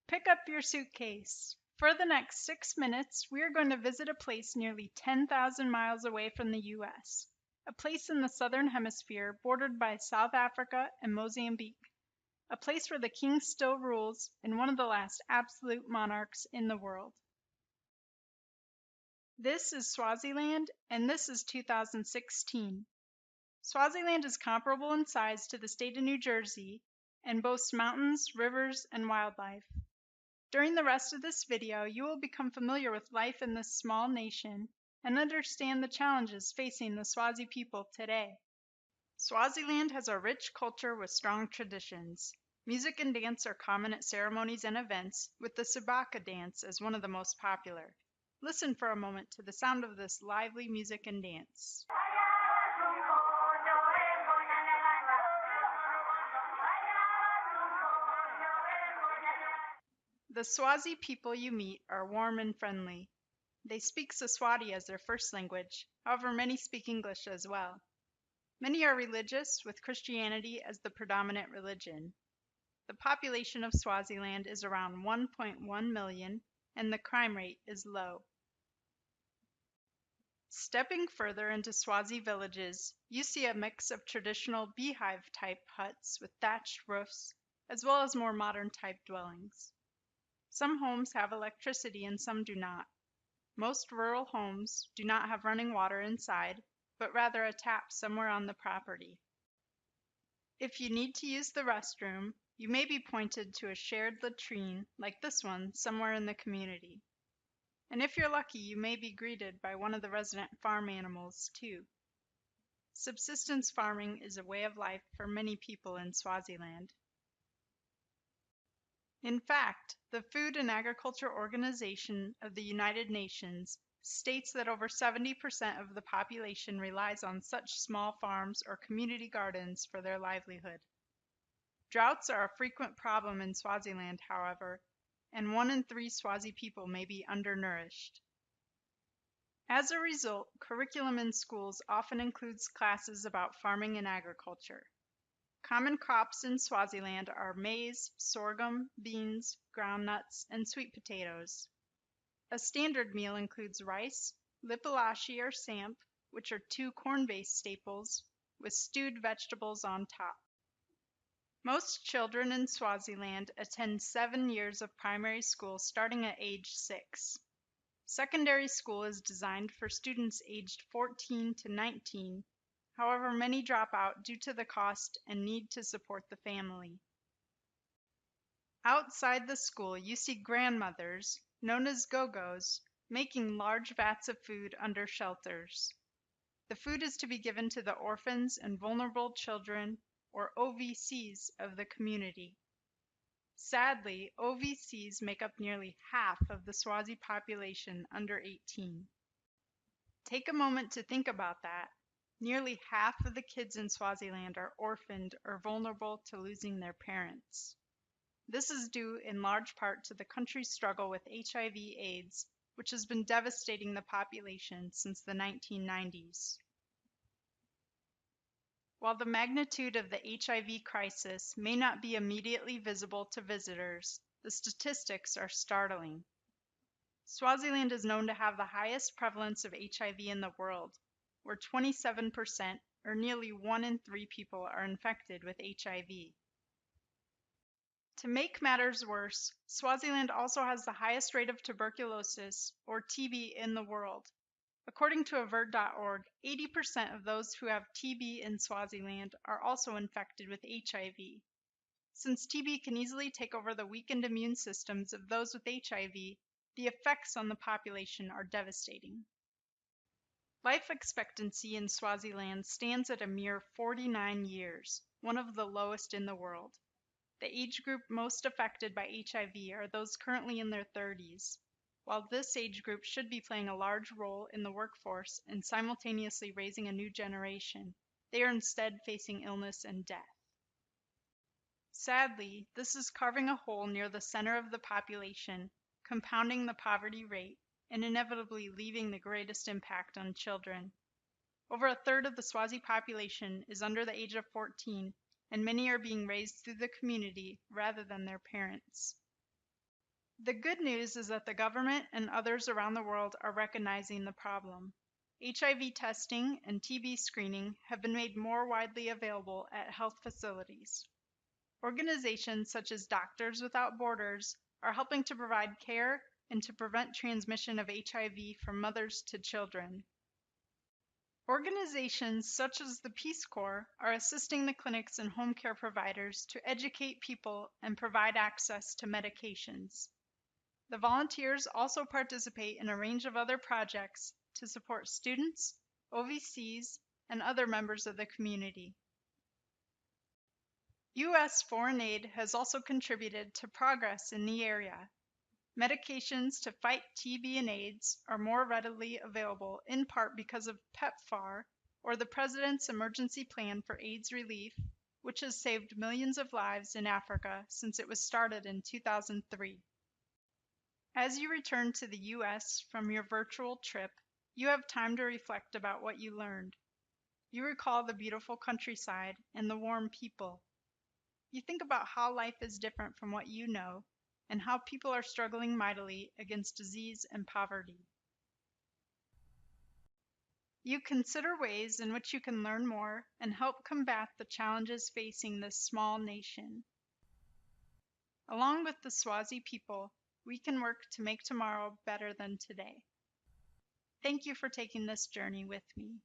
Pick up your suitcase. For the next 6 minutes, we are going to visit a place nearly 10,000 miles away from the US, a place in the southern hemisphere bordered by South Africa and Mozambique, a place where the king still rules and one of the last absolute monarchs in the world. This is Swaziland, and this is 2016. Swaziland is comparable in size to the state of New Jersey and boasts mountains, rivers, and wildlife. During the rest of this video, you will become familiar with life in this small nation and understand the challenges facing the Swazi people today. Swaziland has a rich culture with strong traditions. Music and dance are common at ceremonies and events, with the Sabaka dance as one of the most popular. Listen for a moment to the sound of this lively music and dance. The Swazi people you meet are warm and friendly. They speak Siswati as their first language, however many speak English as well. Many are religious, with Christianity as the predominant religion. The population of Swaziland is around 1.1 million, and the crime rate is low. Stepping further into Swazi villages, you see a mix of traditional beehive-type huts with thatched roofs, as well as more modern-type dwellings. Some homes have electricity and some do not. Most rural homes do not have running water inside, but rather a tap somewhere on the property. If you need to use the restroom, you may be pointed to a shared latrine like this one somewhere in the community. And if you're lucky, you may be greeted by one of the resident farm animals too. Subsistence farming is a way of life for many people in Swaziland. In fact, the Food and Agriculture Organization of the United Nations states that over 70% of the population relies on such small farms or community gardens for their livelihood. Droughts are a frequent problem in Swaziland, however, and 1 in 3 Swazi people may be undernourished. As a result, curriculum in schools often includes classes about farming and agriculture. Common crops in Swaziland are maize, sorghum, beans, groundnuts, and sweet potatoes. A standard meal includes rice, lipalashi or samp, which are 2 corn-based staples, with stewed vegetables on top. Most children in Swaziland attend 7 years of primary school starting at age 6. Secondary school is designed for students aged 14 to 19. However, many drop out due to the cost and need to support the family. Outside the school, you see grandmothers, known as go-go's, making large vats of food under shelters. The food is to be given to the orphans and vulnerable children, or OVCs, of the community. Sadly, OVCs make up nearly half of the Swazi population under 18. Take a moment to think about that. Nearly half of the kids in Swaziland are orphaned or vulnerable to losing their parents. This is due in large part to the country's struggle with HIV/AIDS, which has been devastating the population since the 1990s. While the magnitude of the HIV crisis may not be immediately visible to visitors, the statistics are startling. Swaziland is known to have the highest prevalence of HIV in the world, where 27%, or nearly 1 in 3 people, are infected with HIV. To make matters worse, Swaziland also has the highest rate of tuberculosis, or TB, in the world. According to avert.org, 80% of those who have TB in Swaziland are also infected with HIV. Since TB can easily take over the weakened immune systems of those with HIV, the effects on the population are devastating. Life expectancy in Swaziland stands at a mere 49 years, one of the lowest in the world. The age group most affected by HIV are those currently in their 30s. While this age group should be playing a large role in the workforce and simultaneously raising a new generation, they are instead facing illness and death. Sadly, this is carving a hole near the center of the population, compounding the poverty rate, and inevitably leaving the greatest impact on children. Over a third of the Swazi population is under the age of 14, and many are being raised through the community rather than their parents. The good news is that the government and others around the world are recognizing the problem. HIV testing and TB screening have been made more widely available at health facilities. Organizations such as Doctors Without Borders are helping to provide care and to prevent transmission of HIV from mothers to children. Organizations such as the Peace Corps are assisting the clinics and home care providers to educate people and provide access to medications. The volunteers also participate in a range of other projects to support students, OVCs, and other members of the community. U.S. foreign aid has also contributed to progress in the area. Medications to fight TB and AIDS are more readily available in part because of PEPFAR, or the President's Emergency Plan for AIDS Relief, which has saved millions of lives in Africa since it was started in 2003. As you return to the U.S. from your virtual trip, you have time to reflect about what you learned. You recall the beautiful countryside and the warm people. You think about how life is different from what you know and how people are struggling mightily against disease and poverty. You consider ways in which you can learn more and help combat the challenges facing this small nation. Along with the Swazi people, we can work to make tomorrow better than today. Thank you for taking this journey with me.